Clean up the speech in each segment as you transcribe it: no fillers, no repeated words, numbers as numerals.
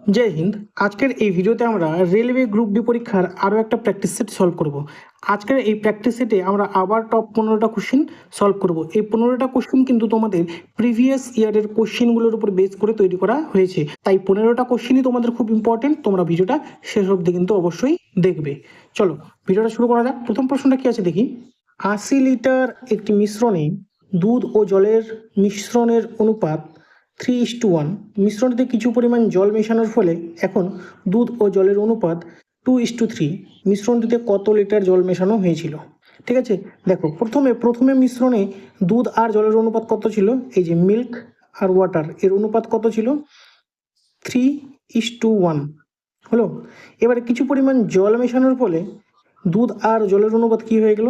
জয় হিন্দ। আজকের এই ভিডিওতে আমরা রেলওয়ে গ্রুপ ডি পরীক্ষার আরও একটা প্র্যাকটিস সেট সলভ করব। আজকের এই প্র্যাকটিস সেটে আমরা আবার টপ 15টা কোশ্চেন সলভ করব। এই 15টা কোশ্চেন কিন্তু তোমাদের প্রিভিয়াস ইয়ারের কোশ্চেনগুলোর উপর বেস করে তৈরি করা হয়েছে, তাই 15টা কোশ্চেনই তোমাদের খুব ইম্পর্টেন্ট। তোমরা ভিডিওটা শেষ অবধি কিন্তু অবশ্যই দেখবে। চলো ভিডিওটা শুরু করা যাক। প্রথম প্রশ্নটা কি আছে দেখি। 80 লিটার একটি মিশ্রণে দুধ ও জলের মিশ্রণের অনুপাত 3:1। মিশ্রণটিতে কিছু পরিমাণ জল মেশানোর ফলে এখন দুধ ও জলের অনুপাত 2:3। মিশ্রণটিতে কত লিটার জল মেশানো হয়েছিল? ঠিক আছে, দেখো প্রথমে মিশ্রণে দুধ আর জলের অনুপাত কত ছিল? এই যে মিল্ক আর ওয়াটার, এর অনুপাত কত ছিল? 3:1 হলো। এবারে কিছু পরিমাণ জল মেশানোর ফলে দুধ আর জলের অনুপাত কি হয়ে গেল?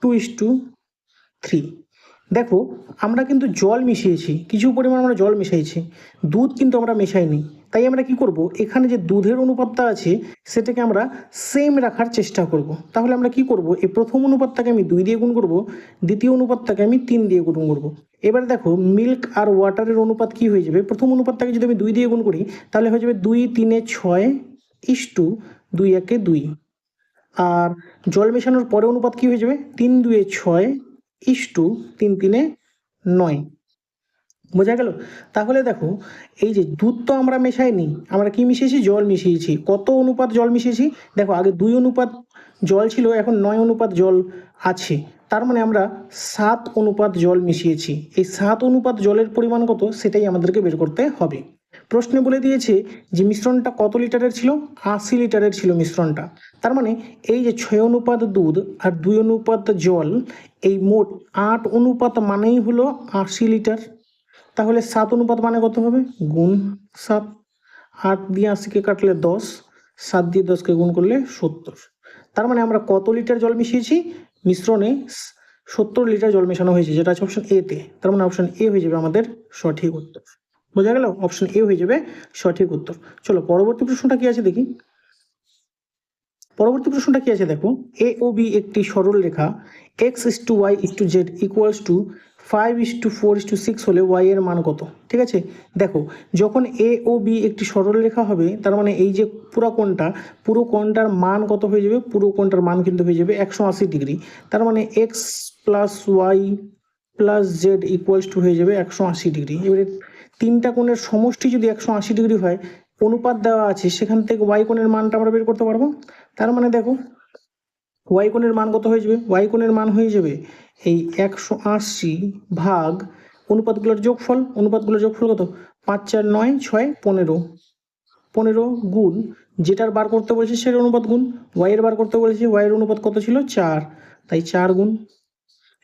2:3। দেখো আমরা কিন্তু জল মিশিয়েছি, কিছু পরিমাণ আমরা জল মিশিয়েছি, দুধ কিন্তু আমরা মেশাইনি। তাই আমরা কি করব, এখানে যে দুধের অনুপাতটা আছে সেটাকে আমরা সেম রাখার চেষ্টা করব। তাহলে আমরা কি করব, এই প্রথম অনুপাতটাকে আমি 2 দিয়ে গুণ করব, দ্বিতীয় অনুপাতটাকে আমি 3 দিয়ে গুণ করব। এবার দেখো মিল্ক আর ওয়াটারের অনুপাত কি হয়ে যাবে? প্রথম অনুপাতটাকে যদি আমি 2 দিয়ে গুণ করি তাহলে হয়ে যাবে 2×3=6:2=2। আর জল মেশানোর পরে অনুপাত কি হয়ে যাবে? 3×2=6:3=9। বোঝা গেল? তাহলে দেখো এই যে দুধ তো আমরা মেশাইনি, আমরা কি মিশিয়েছি? জল মিশিয়েছি। কত অনুপাত জল মিশিয়েছি? দেখো আগে 2 অনুপাত জল ছিল, এখন 9 অনুপাত জল আছে। তার মানে আমরা 7 অনুপাত জল মিশিয়েছি। এই 7 অনুপাত জলের পরিমাণ কত সেটাই আমাদেরকে বের করতে হবে। প্রশ্নে বলে দিয়েছে যে মিশ্রণটা কত লিটারের ছিল? 80 লিটারের ছিল মিশ্রণটা। তার মানে এই যে 6 অনুপাত দুধ আর 2 অনুপাত জল, এই মোট 8 অনুপাত মানেই হলো 80 লিটার। তাহলে 7 অনুপাত মানে কত হবে? গুণ 7। 8 দিয়ে 80কে কাটলে 10, 7 দিয়ে 10কে গুণ করলে 70। তার মানে আমরা কত লিটার জল মিশিয়েছি? মিশ্রণে 70 লিটার জল মেশানো হয়েছে, যেটা আছে অপশন এতে। তার মানে অপশন এ হয়ে যাবে আমাদের সঠিক উত্তর। বোঝা গেল? অপশন এ হয়ে যাবে সঠিক উত্তর। চলো পরবর্তী প্রশ্নটা কি আছে দেখি। পরবর্তী প্রশ্নটা কি আছে দেখো। এ ও বি একটি সরল রেখা x:y:z = 5:4:6 হলে y এর মান কত? ঠিক আছে, দেখো যখন এ ও বি একটি সরল রেখা হবে তার মানে এই যে পুরো কোণটার মান কত হয়ে যাবে? পুরো কোণটার মান কিন্তু হয়ে যাবে 180 ডিগ্রি। তার মানে x + y + z = হয়ে যাবে 180 ডিগ্রি। এবারে তিনটা কোণের সমষ্টি যদি 180 ডিগ্রি হয়, অনুপাত দেওয়া আছে, সেখান থেকে ওয়াই কোণের মানটা আমরা বের করতে পারবো। তার মানে দেখো ওয়াই কোণের মান কত হয়ে যাবে? ওয়াই কোণের মান হয়ে যাবে এই 180 ভাগ অনুপাতগুলোর যোগফল কত? 5 4 9 6 15। 15 গুণ যেটার বার করতে বলেছে সেটার অনুপাত গুণ ওয়াই এর বার করতে বলেছে, ওয়াই এর অনুপাত কত ছিল? 4। তাই 4 গুণ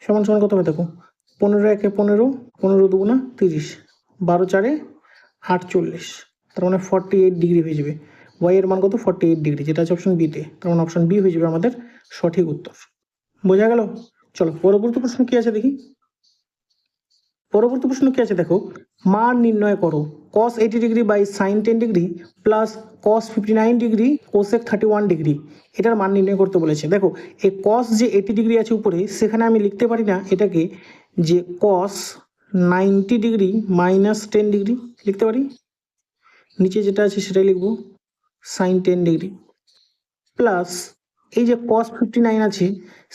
সমান সমান কত হবে দেখো? 15 একে 15, 15 দুগুণা 30, 12 4 48। তার মানে 48 ডিগ্রি হয়ে যাবে। ওয়াই এর মান কত? 48 ডিগ্রি, যেটা আছে অপশন বিতে। তার মানে অপশন বি হয়ে যাবে আমাদের সঠিক উত্তর। বোঝা গেল? চলো পরবর্তী প্রশ্ন কি আছে দেখি। পরবর্তী প্রশ্ন কি আছে দেখো। মান নির্ণয় করো cos 80 degree by sin 10 degree plus cos 59 degree cosec 31 degree. এটার মান নির্ণয় করতে বলেছে। দেখো এই cos যে 80 ডিগ্রি আছে উপরে, সেখানে আমি লিখতে পারি না এটাকে যে cos 90 ডিগ্রি মাইনাস 10 ডিগ্রি লিখতে পারি, নিচে যেটা আছে সেটাই লিখবো sin 10 ডিগ্রি, প্লাস এই যে cos 59 আছে,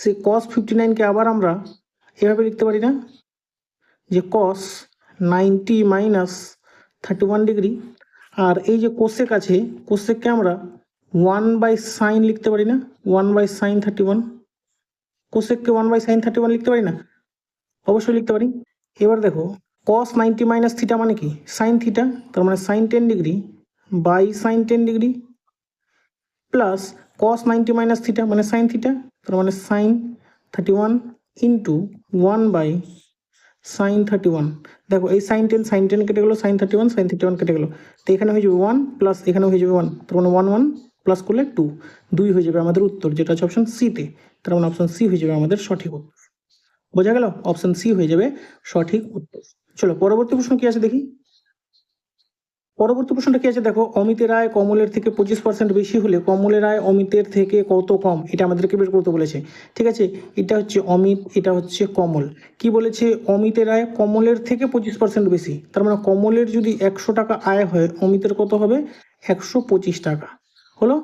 সেই cos 59কে আবার আমরা এভাবে লিখতে পারি না যে cos 90 মাইনাস 31 ডিগ্রি। আর এই যে কোসেক আছে, কোসেককে আমরা 1/sin লিখতে পারি না? 1/sin 31। কোসেককে 1/sin 31 লিখতে পারি না? অবশ্যই লিখতে পারি। এবার দেখো cos 90 মাইনাস থিটা মানে কি? sin theta. তার মানে sin 10 degree by sin 10 degree plus cos 90 minus theta মানে sin থিটা। তার মানে sin 31 ইন্টু 1/sin 31। দেখো এই sin 10 কেটে গেলো, sin 31 কেটে গেলো, তো এখানে হয়ে যাবে 1 প্লাস এখানে হয়ে যাবে 1। তার মানে 1 1 প্লাস করলে 2, 2 হয়ে যাবে আমাদের উত্তর, যেটা আছে অপশন সিতে। তার মানে অপশন সি হয়ে যাবে আমাদের সঠিক উত্তর। বোঝা গেল? অপশন সি হয়ে যাবে সঠিক উত্তর। চলো পরবর্তী প্রশ্ন কি আছে দেখি। পরবর্তী প্রশ্নটা কি আছে দেখো, অমিতের আয় কমলের থেকে 25% বেশি হলে কমলের আয় অমিতের থেকে কত কম, এটা আমাদেরকে বের করতে বলেছে। ঠিক আছে, এটা হচ্ছে অমিত, এটা হচ্ছে কমল। কি বলেছে, অমিতের আয় কমলের থেকে 25% বেশি, তার মানে কমলের যদি 100 টাকা আয় হয়, অমিতের কত হবে, 125 টাকা হলো।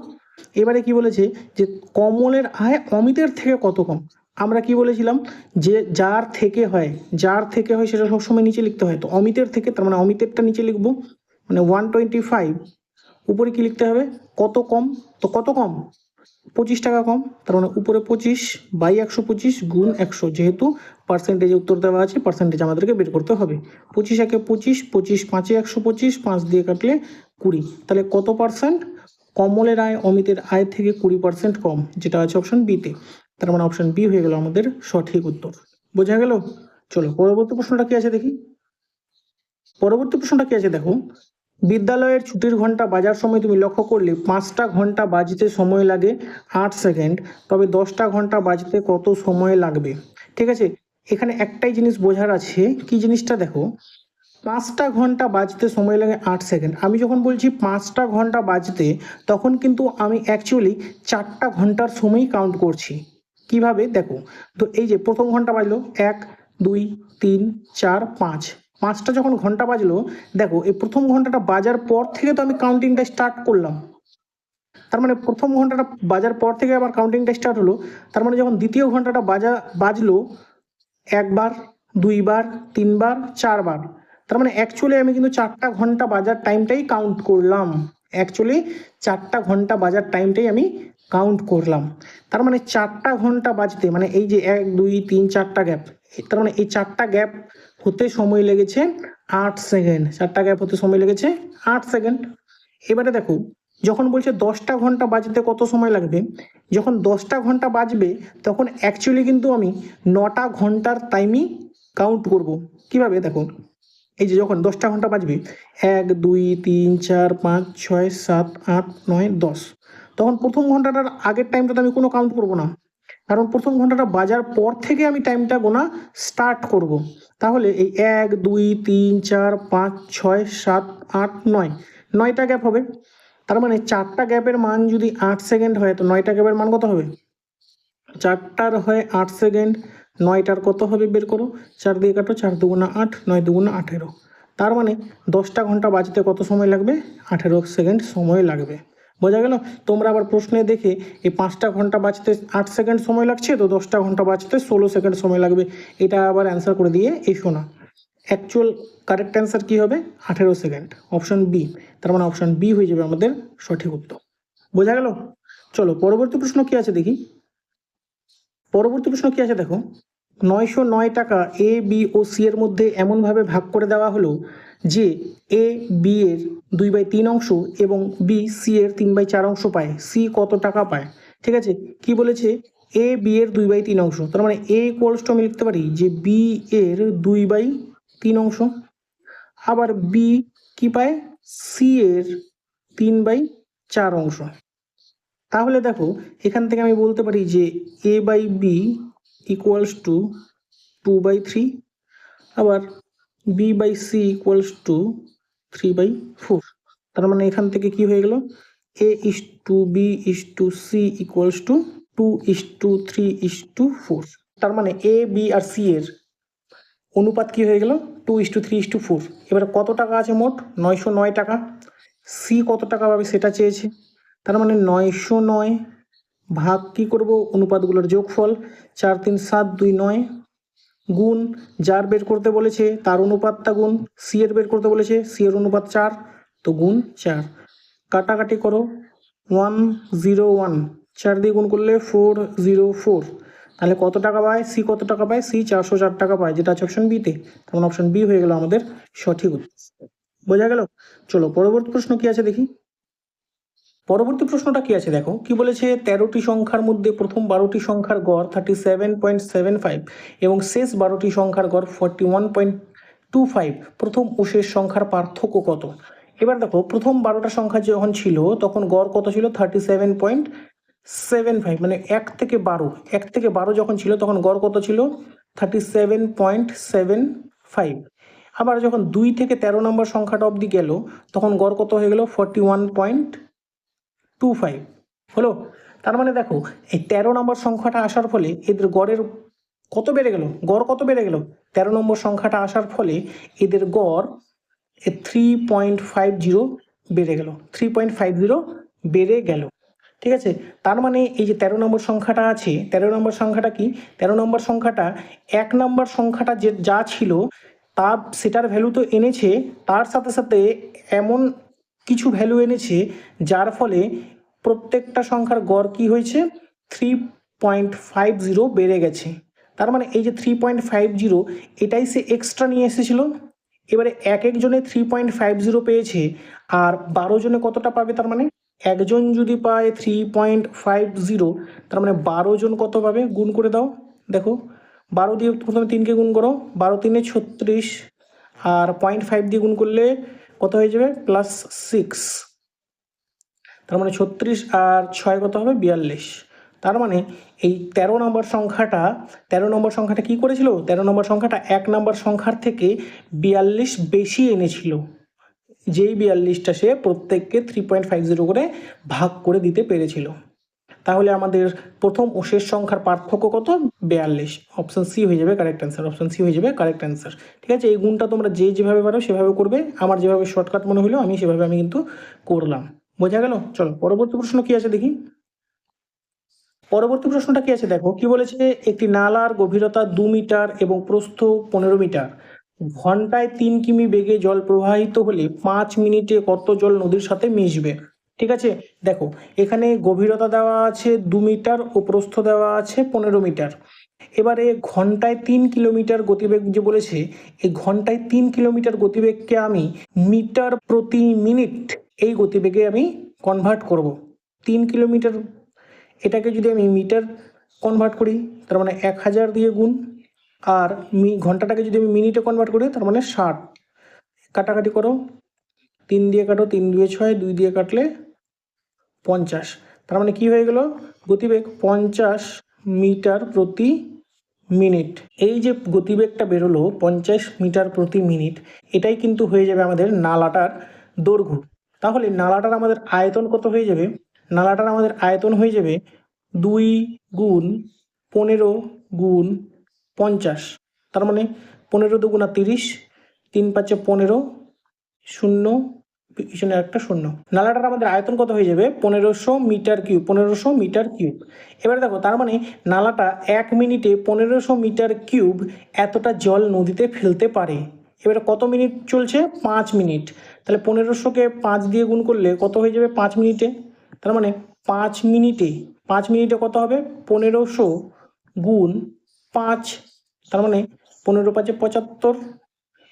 এবারে কি বলেছে যে কমলের আয় অমিতের থেকে কত কম। আমরা কি বলেছিলাম যে যার থেকে হয়, যার থেকে হয় সেটা সবসময় নিচে লিখতে হয়। তো অমিতের থেকে, তার মানে অমিতেরটা নিচে লিখবো, মানে 125, উপরে কি লিখতে হবে, কত কম। তো কত কম, 25 টাকা কম, তার মানে উপরে 25 বাই 125 গুণ 100, যেহেতু পার্সেন্টেজে উত্তর দেওয়া আছে, পার্সেন্টেজ আমাদেরকে বের করতে হবে। 25 একে 25, 25 পাঁচে 125, 5 দিয়ে কাটলে 20, তাহলে কত পার্সেন্ট, কমলের আয় অমিতের আয় থেকে 20% কম, যেটা আছে অপশন বিতে। তার মানে অপশন বি হয়ে গেল আমাদের সঠিক উত্তর। বোঝা গেল? চলো পরবর্তী প্রশ্নটা কি আছে দেখি। পরবর্তী প্রশ্নটা কি আছে দেখো, বিদ্যালয়ের ছুটির ঘন্টা বাজার সময় তুমি লক্ষ্য করলে 5টা ঘন্টা বাজতে সময় লাগে 8 সেকেন্ড, তবে 10টা ঘন্টা বাজতে কত সময় লাগবে। ঠিক আছে, এখানে একটাই জিনিস বোঝার আছে, কি জিনিসটা দেখো, 5টা ঘন্টা বাজতে সময় লাগে 8 সেকেন্ড। আমি যখন বলছি 5টা ঘন্টা বাজতে, তখন কিন্তু আমি অ্যাকচুয়ালি 4টা ঘন্টার সময় কাউন্ট করছি। কিভাবে দেখো, তো এই যে প্রথম ঘন্টা বাজলো 1 2 3 4 5, 5টা যখন ঘন্টা বাজলো, দেখো এই প্রথম ঘন্টাটা বাজার পর থেকে তো আমি কাউন্টিংটা স্টার্ট করলাম। তার মানে প্রথম ঘন্টাটা বাজার পর থেকে আবার কাউন্টিংটা স্টার্ট হলো। তার মানে যখন দ্বিতীয় ঘন্টাটা বাজলো, একবার, দুইবার, তিনবার, চারবার, তার মানে অ্যাকচুয়ালি আমি কিন্তু 4টা ঘন্টা বাজার টাইমটাই কাউন্ট করলাম। অ্যাকচুয়ালি 4টা ঘন্টা বাজার টাইমটাই আমি কাউন্ট করলাম। তার মানে 4টা ঘন্টা বাজতে, মানে এই যে 1 2 3 4টা গ্যাপ, তার মানে এই 4টা গ্যাপ হতে সময় লেগেছে 8 সেকেন্ড। 4টা গ্যাপ হতে সময় লেগেছে 8 সেকেন্ড। এবারে দেখো, যখন বলছে 10টা ঘন্টা বাজতে কত সময় লাগবে, যখন 10টা ঘন্টা বাজবে, তখন অ্যাকচুয়ালি কিন্তু আমি 9টা ঘন্টার টাইমই কাউন্ট করব। কিভাবে দেখো, এই যে যখন 10টা ঘন্টা বাজবে, 1 2 3 4 5 6 7 8 9 10, তখন প্রথম ঘন্টাটার আগের টাইমটাতে আমি কোনো কাউন্ট করব না, কারণ প্রথম ঘন্টাটা বাজার পর থেকে আমি টাইমটা গোনা স্টার্ট করব। তাহলে এই 1 2 3 4 5 6 7 8 9, 9টা গ্যাপ হবে। তার মানে 4টা গ্যাপের মান যদি 8 সেকেন্ড হয়, তো 9টা গ্যাপের মান কত হবে, 4টার হয় 8 সেকেন্ড, 9টার কত হবে বের করো, 4 দিয়ে কাটো, 4 দুগুণা 8, 9 দুগুণা 18। তার মানে 10টা ঘন্টা বাজতে কত সময় লাগবে, 18 সেকেন্ড সময় লাগবে। বোঝা গেল? তোমরা আবার প্রশ্নে দেখে এই 5টা ঘন্টা বাজতে 8 সেকেন্ড সময় লাগছে, তো 10টা ঘন্টা বাজতে 16 সেকেন্ড সময় লাগবে, এটা আবার অ্যান্সার করে দিয়ে এসো না। অ্যাকচুয়াল কারেক্ট অ্যান্সার কি হবে, 18 সেকেন্ড, অপশন বি। তার মানে অপশন বি হয়ে যাবে আমাদের সঠিক উত্তর। বোঝা গেল? চলো পরবর্তী প্রশ্ন কি আছে দেখি। পরবর্তী প্রশ্ন কি আছে দেখো, 909 টাকা এ বি ও সি এর মধ্যে এমনভাবে ভাগ করে দেওয়া হলো যে এ বি এর 2/3 অংশ এবং বি সি এর 3/4 অংশ পায়, সি কত টাকা পায়। ঠিক আছে, কি বলেছে, এ বি এর 2/3 অংশ, তার মানে এ ইকুয়ালস টু আমি লিখতে পারি যে বি এর 2/3 অংশ, আবার বি কি পায়, সি এর 3/4 অংশ। তাহলে দেখো, এখান থেকে আমি বলতে পারি যে A by B equals to 2/3, আবার B by C equals to 3/4। তার মানে এখান থেকে কি হয়ে গেল, A is to B is to C equals to 2:3:4। তার মানে এ বি আর সি এর অনুপাত কি হয়ে গেল, 2:3:4। এবার কত টাকা আছে মোট, 909 টাকা। সি কত টাকা পাবে সেটা চেয়েছে, তার মানে 909 ভাগ কি করব, অনুপাতগুলোর যোগফল, 4 3 7 2 9, গুণ যার বের করতে বলেছে তার অনুপাতটা গুণ, সি এর বের করতে বলেছে সি এর অনুপাত 4, তো গুণ 4, কাটাকাটি করো, 101, 4 দিয়ে গুণ করলে 404, তাহলে কত টাকা পায়, সি কত টাকা পায়, সি 404 টাকা পায়, যেটা আছে অপশন বিতে। তখন অপশন বি হয়ে গেল আমাদের সঠিক উত্তর। বোঝা গেল? চলো পরবর্তী প্রশ্ন কি আছে দেখি। পরবর্তী প্রশ্নটা কি আছে দেখো, কি বলেছে, 13টি সংখ্যার মধ্যে প্রথম 12টি সংখ্যার গড় 37.75 এবং শেষ 12টি সংখ্যার গড় 41.25, প্রথম ও শেষ সংখ্যার পার্থক্য কত। এবার দেখো, প্রথম 12টা সংখ্যা যখন ছিল তখন গড় কত ছিল, 37.75, মানে 1 থেকে 12 যখন ছিল তখন গড় কত ছিল, 37.75। আবার যখন 2 থেকে 13 নম্বর সংখ্যাটা অবধি গেল তখন গড় কত হয়ে গেল 41.25 হলো। তার মানে দেখো এই 13 নম্বর সংখ্যাটা আসার ফলে এদের গড়ের কত বেড়ে গেল, গড় কত বেড়ে গেল, 13 নম্বর সংখ্যাটা আসার ফলে এদের গড় 3.50 বেড়ে গেল, 3.50 বেড়ে গেল। ঠিক আছে, তার মানে এই যে 13 নম্বর সংখ্যাটা আছে, 13 নম্বর সংখ্যাটা কি, 13 নম্বর সংখ্যাটা 1 নম্বর সংখ্যাটা যে যা ছিল তা সেটার ভ্যালু তো এনেছে, তার সাথে সাথে এমন কিছু ভ্যালু এনেছে যার ফলে প্রত্যেকটা সংখ্যার গড় কি হয়েছে 3.50 বেড়ে গেছে। তার মানে এই যে 3.50 এটাই সে এক্সট্রা নিয়ে এসেছিল। এবারে এক একজনে 3.50 পেয়েছে, আর 12 জনে কতটা পাবে, তার মানে একজন যদি পায় 3.50, তার মানে 12 জন কত পাবে, গুণ করে দাও। দেখো 12 দিয়ে প্রথমে 3কে গুণ করো, 12 3 36, আর 0.5 দিয়ে গুণ করলে কত হয়ে যাবে +6, তার মানে 36 আর 6 কত হবে 42। তার মানে এই 13 নম্বর সংখ্যাটা কি করেছিল, 13 নম্বর সংখ্যাটা 1 নম্বর সংখ্যার থেকে 42 বেশি এনেছিল, যেই 42টা সে প্রত্যেককে 3.50 করে ভাগ করে দিতে পেরেছিল। তাহলে আমাদের প্রথম ও শেষ সংখ্যার পার্থক্য কত, 42। অপশন সি হয়ে যাবে কারেক্ট অ্যান্সার, অপশন সি হয়ে যাবে কারেক্ট অ্যান্সার। ঠিক আছে, এই গুণটা তোমরা যেভাবে পারো সেভাবে করবে, আমার যেভাবে শর্টকাট মনে হলো আমি সেভাবে কিন্তু করলাম। বোঝা গেল? চলো পরবর্তী প্রশ্ন কি আছে দেখি। পরবর্তী প্রশ্নটা কি আছে দেখো, কি বলেছে, একটি নালার গভীরতা 2 মিটার এবং প্রস্থ 15 মিটার, ঘন্টায় 3 কিমি বেগে জল প্রবাহিত হলে 5 মিনিটে কত জল নদীর সাথে মিশবে। ঠিক আছে, দেখো এখানে গভীরতা দেওয়া আছে 2 মিটার ও প্রস্থ দেওয়া আছে 15 মিটার। এবারে ঘন্টায় 3 কিলোমিটার গতিবেগ যে বলেছে, এই ঘন্টায় 3 কিলোমিটার গতিবেগকে আমি মিটার প্রতি মিনিট এই গতিবেগে আমি কনভার্ট করব। 3 কিলোমিটার এটাকে যদি আমি মিটার কনভার্ট করি তার মানে 1000 দিয়ে গুণ, আর ঘন্টাটাকে যদি আমি মিনিটে কনভার্ট করি তার মানে 60। কাটাকাটি করো, 3 দিয়ে কাটো, 3 2 6, 2 দিয়ে কাটলে 50। তার মানে কি হয়ে গেল, গতিবেগ 50 মিটার প্রতি মিনিট। এই যে গতিবেগটা বেরোলো 50 মিটার প্রতি মিনিট, এটাই কিন্তু হয়ে যাবে আমাদের নালাটার দৈর্ঘ্য। তাহলে নালাটার আমাদের আয়তন কত হয়ে যাবে, নালাটার আমাদের আয়তন হয়ে যাবে 2 গুণ 15 গুণ 50, তার মানে 15 দুগুণা 30, 3 5 15, 0 পিছনে একটা 0। নালাটার আমাদের আয়তন কত হয়ে যাবে 1500 মিটার কিউব, 1500 মিটার কিউব। এবারে দেখো তার মানে নালাটা 1 মিনিটে 1500 মিটার কিউব এতটা জল নদীতে ফেলতে পারে। এবারে কত মিনিট চলছে, 5 মিনিট। তাহলে 1500কে 5 দিয়ে গুণ করলে কত হয়ে যাবে 5 মিনিটে, তার মানে 5 মিনিটে কত হবে 1500 গুণ 5, তার মানে 15 5 75,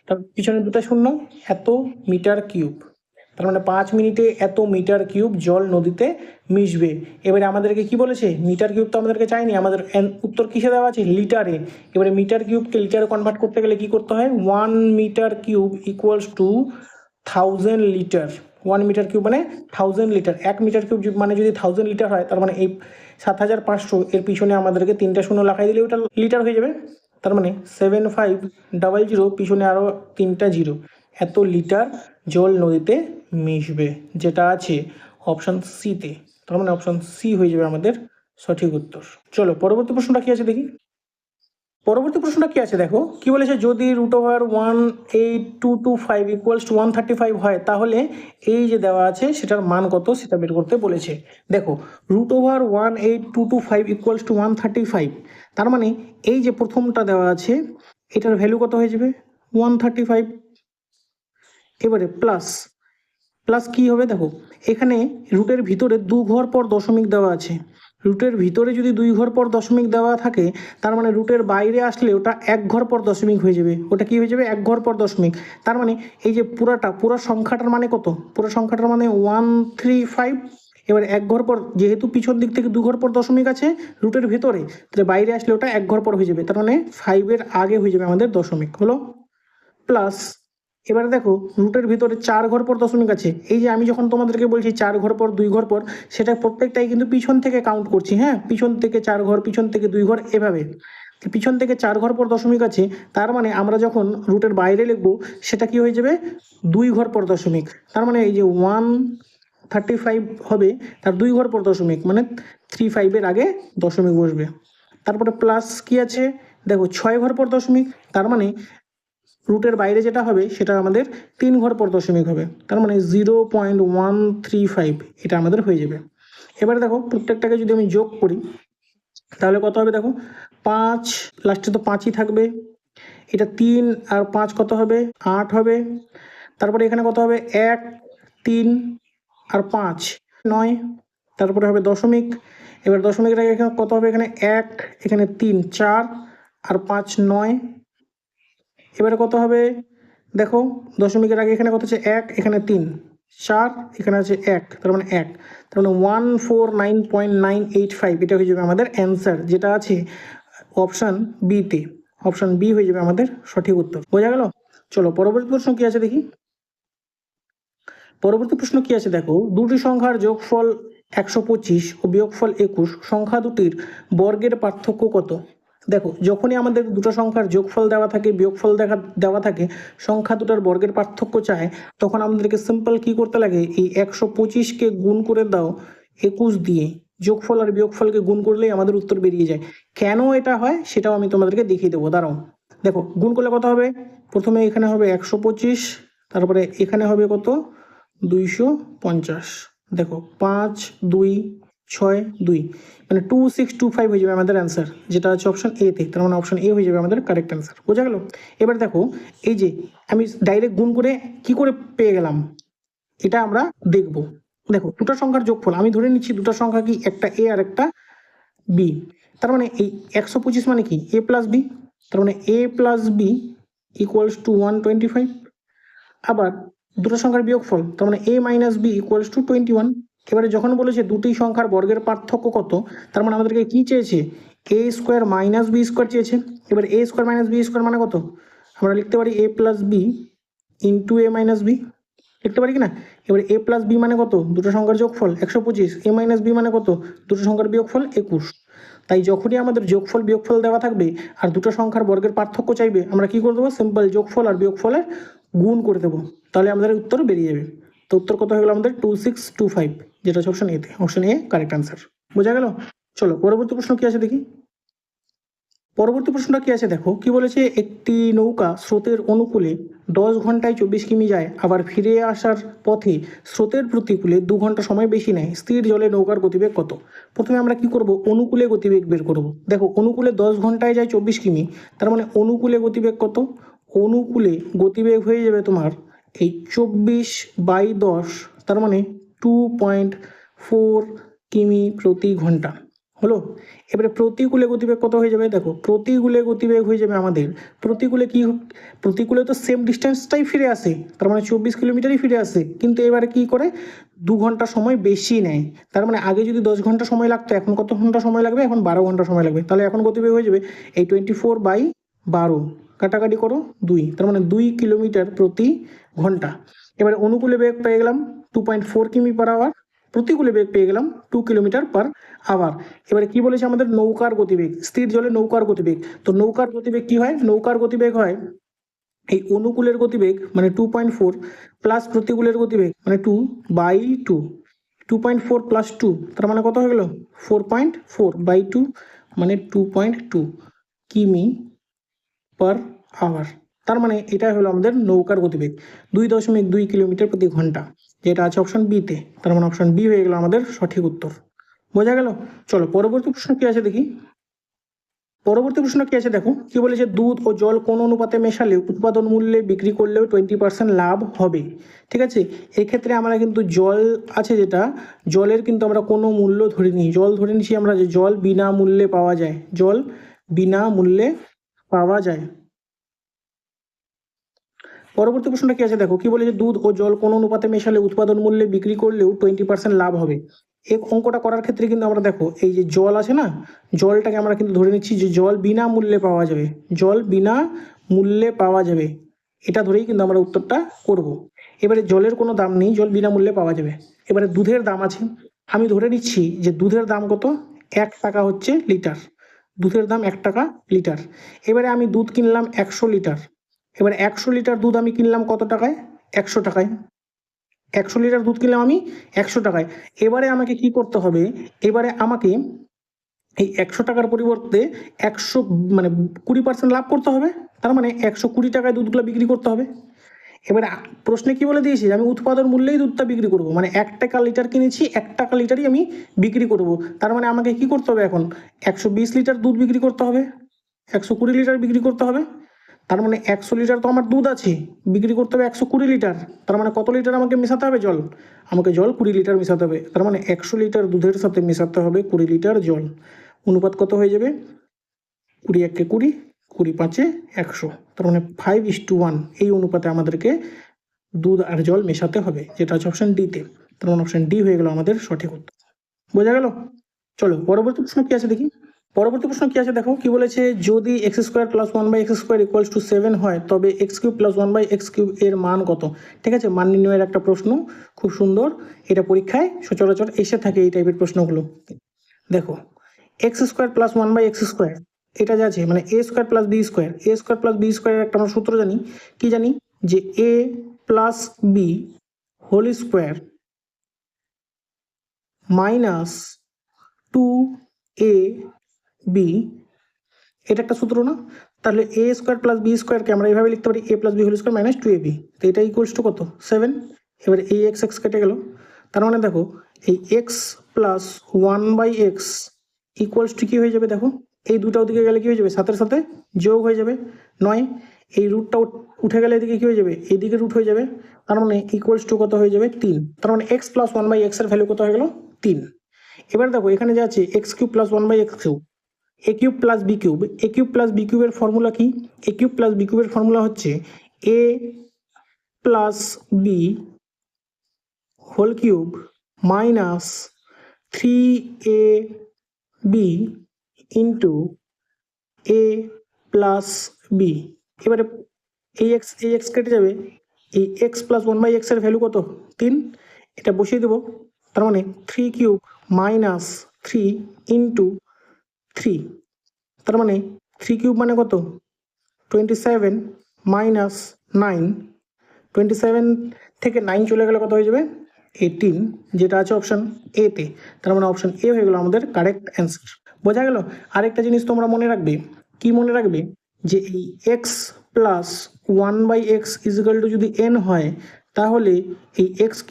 তার পিছনে দুটো 0, এত মিটার কিউব। তার মানে 5 মিনিটে এত মিটার কিউব জল নদীতে মিশবে। এবারে আমাদেরকে কি বলেছে, মিটার কিউব তো আমাদেরকে চাইনি, আমাদের উত্তর কিসে দেওয়া আছে, লিটারে। এবারে মিটার কিউবকে লিটারে কনভার্ট করতে গেলে কি করতে হয়, 1 metre cube equals to 1000 litre. 1 metre cube মানে 1000 লিটার। 1 মিটার কিউব মানে যদি 1000 লিটার হয়, তার মানে এই 7500 এর পিছনে আমাদেরকে 3টা 0 লাগাই দিলে ওটা লিটার হয়ে যাবে। তার মানে 7500 পিছনে আরও 3টা 0, এত লিটার জল নদীতে মিশবে, যেটা আছে অপশান সিতে। তার মানে অপশান সি হয়ে যাবে আমাদের সঠিক উত্তর। চলো পরবর্তী প্রশ্নটা কি আছে দেখি। পরবর্তী প্রশ্নটা কি আছে দেখো, কি বলেছে, যদি √18225 ইকুয়ালস টু 135 হয় তাহলে এই যে দেওয়া আছে সেটার মান কত সেটা বের করতে বলেছে। দেখো √18225 ইকুয়ালস টু 135, তার মানে এই যে প্রথমটা দেওয়া আছে এটার ভ্যালু কত হয়ে যাবে 135। এবারে প্লাস কি হবে, দেখো এখানে রুটের ভিতরে 2 ঘর পর দশমিক দেওয়া আছে, রুটের ভিতরে যদি 2 ঘর পর দশমিক দেওয়া থাকে তার মানে রুটের বাইরে আসলে ওটা 1 ঘর পর দশমিক হয়ে যাবে, ওটা কি হয়ে যাবে 1 ঘর পর দশমিক। তার মানে এই যে পুরো সংখ্যাটার মানে কত, পুরো সংখ্যাটার মানে 135। এবার 1 ঘর পর, যেহেতু পিছন দিক থেকে 2 ঘর পর দশমিক আছে রুটের ভেতরে, তাহলে বাইরে আসলে ওটা 1 ঘর পর হয়ে যাবে, তার মানে 5-এর আগে হয়ে যাবে আমাদের দশমিক, হলো। প্লাস এবারে দেখো রুটের ভিতরে 4 ঘর পর দশমিক আছে, এই যে আমি যখন তোমাদেরকে বলছি 4 ঘর পর 2 ঘর পর, সেটা প্রত্যেকটাই কিন্তু পিছন থেকে কাউন্ট করছি, হ্যাঁ, পিছন থেকে 4 ঘর, পিছন থেকে 2 ঘর, এভাবে। পিছন থেকে 4 ঘর পর দশমিক আছে, তার মানে আমরা যখন রুটের বাইরে লিখবো সেটা কি হয়ে যাবে 2 ঘর পর দশমিক। তার মানে এই যে 135 হবে, তার 2 ঘর পর দশমিক, মানে 35-এর আগে দশমিক বসবে। তারপরে প্লাস কি আছে দেখো 6 ঘর পর দশমিক, তার মানে রুটের বাইরে যেটা হবে সেটা আমাদের 3 ঘর পর দশমিক হবে, তার মানে 0.135 এটা আমাদের হয়ে যাবে। এবারে দেখো প্রত্যেকটাকে যদি আমি যোগ করি তাহলে কত হবে দেখো, 5 লাস্টে তো 5ই থাকবে, এটা 3 আর 5 কত হবে 8 হবে। তারপরে এখানে কত হবে 1 3 আর 5 9, তারপরে হবে দশমিক। এবার দশমিকের আগে এখানে কত হবে, এখানে 1 এখানে 3 4 আর 5 9। এবারে কত হবে দেখো, দশমিকের আগে এখানে কত আছে 1 এখানে 3 4 এখানে আছে 1, তার মানে 1, তার মানে 149.985 এটা হয়ে যাবে আমাদের অ্যান্সার, যেটা আছে অপশান বিতে। অপশান বি হয়ে যাবে আমাদের সঠিক উত্তর। বোঝা গেল? চলো পরবর্তী প্রশ্ন কি আছে দেখি। পরবর্তী প্রশ্ন কি আছে দেখো, দুটি সংখ্যার যোগফল 125 ও বিয়োগফল 21, সংখ্যা দুটির বর্গের পার্থক্য কত? দেখো যখনই আমাদের দুটো সংখ্যার যোগফল দেওয়া থাকে, বিয়োগফল দেওয়া থাকে, সংখ্যা দুটার বর্গের পার্থক্য চায়, তখন আমাদেরকে সিম্পল কি করতে লাগে, এই 125কে গুণ করে দাও 21 দিয়ে, যোগফল আর বিয়োগফলকে গুণ করলেই আমাদের উত্তর বেরিয়ে যায়। কেন এটা হয় সেটাও আমি তোমাদেরকে দেখিয়ে দেবো, দাঁড়াও। দেখো গুণ করলে কত হবে, প্রথমে এখানে হবে 125, তারপরে এখানে হবে কত 250, দেখো 5 2 6 2, মানে 2625 হয়ে যাবে আমাদের অ্যান্সার, যেটা আছে অপশন এতে। তার মানে অপশন এ হয়ে যাবে আমাদের কারেক্ট অ্যান্সার। বোঝা গেল? এবার দেখো এই যে আমি ডাইরেক্ট গুণ করে কি করে পেয়ে গেলাম এটা আমরা দেখব। দেখো দুটো সংখ্যার যোগফল আমি ধরে নিচ্ছি, দুটো সংখ্যা কি, একটা এ আর একটা বি। তার মানে এই 125 মানে কি এ প্লাস বি, তার মানে A plus B equals to 125। আবার দুটো সংখ্যার বিয়োগফল, তার মানে a minus B equals to 21। এবারে যখন বলেছে দুটি সংখ্যার বর্গের পার্থক্য কত, তার মানে আমাদেরকে কি চেয়েছে, a square minus B square চেয়েছে। এবার a square minus B square মানে কত, আমরা লিখতে পারি a plus B into A minus B, লিখতে পারি কি না। এবার a প্লাস বি মানে কত, দুটো সংখ্যার যোগফল 125, a মাইনাস বি মানে কত, দুটো সংখ্যার বিয়োগফল 21। তাই যখনই আমাদের যোগফল বিয়োগফল দেওয়া থাকবে আর দুটো সংখ্যার বর্গের পার্থক্য চাইবে, আমরা কি করে দেবো, সিম্পল যোগফল আর বিয়োগফলের গুণ করে দেবো, তাহলে আমাদের উত্তর বেরিয়ে যাবে। তো উত্তর কত হয়ে গেল আমাদের 2625, যেটা হচ্ছে অপশন এতে। Option A correct answer. বোঝা গেল? চলো পরবর্তী প্রশ্ন কি আছে দেখি। পরবর্তী প্রশ্নটা কি আছে দেখো, কি বলেছে, একটি নৌকা স্রোতের অনুকূলে 10 ঘন্টায় 24 কিমি যায়, আবার ফিরে আসার পথে স্রোতের প্রতিকূলে 2 ঘন্টা সময় বেশি নেয়, স্থির জলে নৌকার গতিবেগ কত? প্রথমে আমরা কি করব, অনুকূলে গতিবেগ বের করব। দেখো অনুকূলে 10 ঘন্টায় যায় 24 কিমি, তার মানে অনুকূলে গতিবেগ কত, অনুকূলে গতিবেগ হয়ে যাবে তোমার এই 24/10, তার মানে 2.4 কিমি প্রতি ঘন্টা হলো। এবারে প্রতিকূলে গতিবেগ কত হয়ে যাবে, দেখো প্রতিকূলে গতিবেগ হয়ে যাবে আমাদের, প্রতিকূলে কি, প্রতিকূলে তো সেম ডিস্টেন্সটাই ফিরে আসে, তার মানে 24 কিলোমিটারই ফিরে আসে, কিন্তু এবারে কি করে 2 ঘন্টা সময় বেশি নেয়। তার মানে আগে যদি 10 ঘন্টা সময় লাগতো, এখন কত ঘন্টা সময় লাগবে, এখন 12 ঘন্টা সময় লাগবে। তাহলে এখন গতিবেগ হয়ে যাবে এই 24/12, কাটাকাটি করো 2, তার মানে 2 কিলোমিটার প্রতি ঘন্টা। এবারে অনুকূলে বেগ পেয়ে গেলাম 2.4 কিমি পার আওয়ার, প্রতিকূলে বেগ পেয়ে গেলাম 2 কিলোমিটার পার আওয়ার। এবারে কি বলেছে আমাদের, নৌকার গতিবেগ, স্থির জলে নৌকার গতিবেগ। তো নৌকার গতিবেগ কি হয়, নৌকার গতিবেগ হয় এই অনুকূলের গতিবেগ মানে 2.4 প্লাস প্রতিকূলের গতিবেগ মানে 2/2, 2.4 প্লাস 2, তার মানে কত হয়ে গেল 4.4/2, মানে 2.2 কিমি পার আওয়ার। তার মানে এটা হলো আমাদের নৌকার গতিবেগ 2.2 কিলোমিটার প্রতি ঘন্টা, যেটা আছে অপশন বিতে। তার মানে অপশন বি হয়ে গেল আমাদের সঠিক উত্তর। বোঝা গেল? চলো পরবর্তী প্রশ্ন কি আছে দেখি। পরবর্তী প্রশ্ন কি আছে দেখো, কি বলেছে, দুধ ও জল কোন অনুপাতে মেশালে উৎপাদন মূল্যে বিক্রি করলেও 20% লাভ হবে? ঠিক আছে, এক্ষেত্রে আমরা কিন্তু জল আছে যেটা, জলের কিন্তু আমরা কোনো মূল্য ধরিনি, জল ধরে নিচ্ছি আমরা যে জল বিনামূল্যে পাওয়া যায়, জল বিনামূল্যে পাওয়া যায়। পরবর্তী প্রশ্নটা কি আছে দেখো, কি বলেছে, দুধ ও জল কোন অনুপাতে মেশালে উৎপাদন মূল্যে বিক্রি করলেও 20% লাভ হবে? এই অঙ্কটা করার ক্ষেত্রে কিন্তু আমরা দেখো এই যে জল আছে না, জলটাকে আমরা কিন্তু ধরে নিচ্ছি যে জল বিনামূল্যে পাওয়া যাবে, জল বিনামূল্যে পাওয়া যাবে, এটা ধরেই কিন্তু আমরা উত্তরটা করব। এবারে জলের কোনো দাম নেই, জল বিনামূল্যে পাওয়া যাবে। এবারে দুধের দাম আছে, আমি ধরে নিচ্ছি যে দুধের দাম কত, 1 টাকা হচ্ছে লিটার, দুধের দাম 1 টাকা লিটার। এবারে আমি দুধ কিনলাম 100 লিটার। এবারে 100 লিটার দুধ আমি কিনলাম কত টাকায়? 100 টাকায়। 100 লিটার দুধ কিনলাম আমি 100 টাকায়। এবারে আমাকে কি করতে হবে? এবারে আমাকে এই 100 টাকার পরিবর্তে 100 মানে 20% লাভ করতে হবে। তার মানে 120 টাকায় দুধগুলো বিক্রি করতে হবে। এবারে প্রশ্নে কি বলে দিয়েছি? আমি উৎপাদন মূল্যেই দুধটা বিক্রি করব, মানে 1 টাকা লিটার কিনেছি, 1 টাকা লিটারই আমি বিক্রি করব। তার মানে আমাকে কি করতে হবে? এখন 120 লিটার দুধ বিক্রি করতে হবে, 120 লিটার বিক্রি করতে হবে। তার মানে 100 লিটার তো আমার দুধ আছে, বিক্রি করতে হবে 120 লিটার। তার মানে কত লিটার আমাকে মেশাতে হবে? জল। আমাকে জল 20 লিটার মেশাতে হবে। তার মানে 100 লিটার দুধের সাথে মেশাতে হবে 20 লিটার জল। অনুপাত কত হয়ে যাবে? 20 একে 20, 20 পাঁচে 100। তার মানে 5:1 এই অনুপাতে আমাদেরকে দুধ আর জল মেশাতে হবে, যেটা হচ্ছে অপশন ডিতে। তার মানে অপশন ডি হয়ে গেল আমাদের সঠিক উত্তর। বোঝা গেল? চলো পরবর্তী প্রশ্ন কি আছে দেখি। পরবর্তী প্রশ্ন কি আছে দেখো, কি বলেছে? যদি এক্স স্কোয়ার প্লাস 1/x² = 7 হয়, তবে x³ + 1/x³ এর মান কত? ঠিক আছে, মান নির্ণয়ের একটা প্রশ্ন, খুব সুন্দর। এটা পরীক্ষায় সচরাচর এসে থাকে এই টাইপের প্রশ্নগুলো। দেখো, x² + 1/x², এটা যা আছে মানে a² + b², এর একটা আমরা সূত্র জানি। কি জানি? যে a + b whole square minus 2ab, এটা একটা সূত্র না? তাহলে a² + b² কে আমরা এইভাবে লিখতে পারি a + b whole square minus 2ab। তো এটা ইকুয়ালস টু কত? 7। এবারে এই x কেটে গেল। তার মানে দেখো, এই x + 1/x ইকুয়ালস টু কি হয়ে যাবে? দেখো, এই দুটা ওদিকে গেলে কি হয়ে যাবে? সাথে সাথে যোগ হয়ে যাবে 9। এই রুটটা উঠে গেলে এদিকে কি হয়ে যাবে? এইদিকে রুট হয়ে যাবে। তার মানে ইকুয়ালস টু কত হয়ে যাবে? 3। তার মানে x + 1/x এর ভ্যালু কত হয়ে গেল? 3। এবার দেখো, এখানে যা আছে x³ + 1/x³, a³ + b³ a³ + b³ এর ফর্মুলা কি? a³ + b³ এর ফর্মুলা হচ্ছে a + b whole cube minus 3ab into a + b। এবারে এই x কেটে যাবে। এই x + 1/x এর ভ্যালু কত? 3। এটা বসিয়ে দেবো। তার মানে 3³ মাইনাস 3 ইন্টু 3। তার মানে 3³ মানে কত? 27 মাইনাস 9। 27 থেকে 9 চলে গেলে কত হয়ে যাবে? 18, যেটা আছে অপশন এতে। তার মানে অপশন এ হয়ে গেল আমাদের কারেক্ট অ্যান্সার। বোঝা গেল? আরেকটা জিনিস তোমরা মনে রাখবে। কি মনে রাখবে? যে এই x + 1/x = যদি n হয়, তাহলে এই x³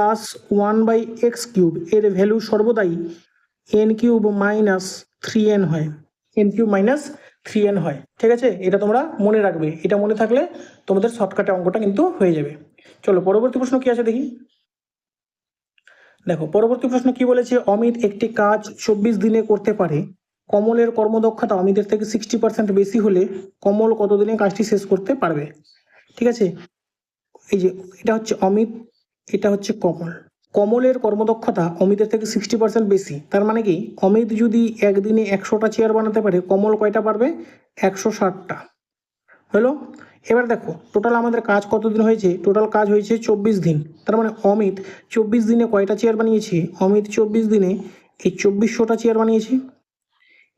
+ 1/x³ এর ভ্যালু সর্বদাই n³ - 3n হয়। n³ - 3n হয়। ঠিক আছে, এটা তোমরা মনে রাখবে। এটা মনে থাকলে তোমাদের শর্টকাটে অঙ্কটা কিন্তু হয়ে যাবে। চলো পরবর্তী প্রশ্ন কি আছে দেখি। দেখো, পরবর্তী প্রশ্ন কি বলেছে? অমিত একটি কাজ 24 দিনে করতে পারে। কমলের কর্মদক্ষতা অমিতের থেকে 60% বেশি হলে কমল কত দিনে কাজটি শেষ করতে পারবে? ঠিক আছে, এই যে এটা হচ্ছে অমিত, এটা হচ্ছে কমল। কমলের কর্মদক্ষতা অমিতের থেকে 60% বেশি। তার মানে কি, অমিত যদি একদিনে 100টা চেয়ার বানাতে পারে, কমল কয়টা পারবে? 160টা। হলো? এবার দেখো, টোটাল আমাদের কাজ কতদিন হয়েছে? টোটাল কাজ হয়েছে 24 দিন। তার মানে অমিত 24 দিনে কয়টা চেয়ার বানিয়েছে? অমিত 24 দিনে এই 2400টা চেয়ার বানিয়েছে।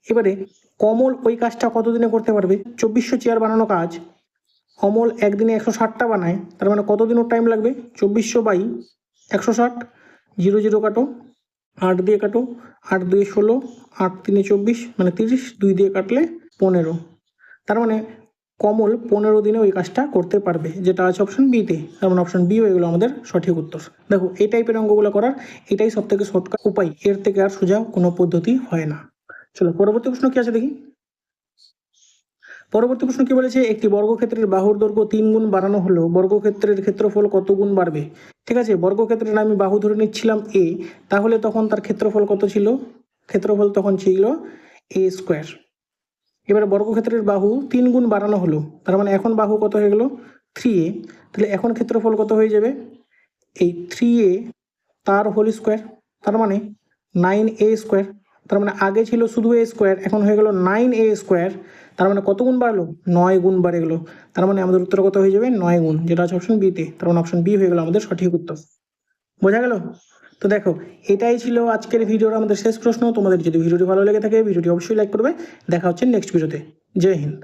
এবারে কমল ওই কাজটা কত দিনে করতে পারবে? 2400 চেয়ার বানানো কাজ কমল একদিনে 160টা বানায়। তার মানে কতদিন ওর টাইম লাগবে? 2400/160, 0 0 কাটো, 8 দিয়ে কাটো, 8 2 16, 8 3 24, মানে 30, 2 দিয়ে কাটলে 15। তার মানে কমল 15 দিনে ওই কাজটা করতে পারবে, যেটা আছে অপশন বিতে। তার মানে অপশন বি হয়ে গেল আমাদের সঠিক উত্তর। দেখো, এই টাইপের অঙ্কগুলো করার এটাই সব থেকে শর্টকাট উপায়, এর থেকে আর সোজা কোনো পদ্ধতি হয় না। চলো পরবর্তী প্রশ্ন কি আছে দেখি। পরবর্তী প্রশ্ন কি বলেছে? একটি বর্গক্ষেত্রের বাহুর দৈর্ঘ্য 3 গুণ বাড়ানো হলো বর্গক্ষেত্রের ক্ষেত্রফল কত গুণ বাড়বে? ঠিক আছে, বর্গক্ষেত্রের আমি বাহু ধরে নিচ্ছিলাম এ, তাহলে তখন তার ক্ষেত্রফল কত ছিল? ক্ষেত্রফল তখন ছিল a²। এবারে বর্গক্ষেত্রের বাহু 3 গুণ বাড়ানো হলো, তার মানে এখন বাহু কত হয়ে গেল? 3a। তাহলে এখন ক্ষেত্রফল কত হয়ে যাবে? এই 3a তার হোল স্কোয়ার, তার মানে 9a²। তার মানে আগে ছিল শুধু a², এখন হয়ে গেল 9a²। তার মানে কত গুণ বাড়লো? 9 গুণ বাড়ে গেলো। তার মানে আমাদের উত্তর কত হয়ে যাবে? 9 গুণ, যেটা আছে অপশন বিতে। তার মানে অপশন বি হয়ে গেল আমাদের সঠিক উত্তর। বোঝা গেল? তো দেখো, এটাই ছিল আজকের ভিডিওর আমাদের শেষ প্রশ্ন। তোমাদের যদি ভিডিওটি ভালো লেগে থাকে ভিডিওটি অবশ্যই লাইক করবে। দেখা হচ্ছে নেক্সট ভিডিওতে। জয় হিন্দ।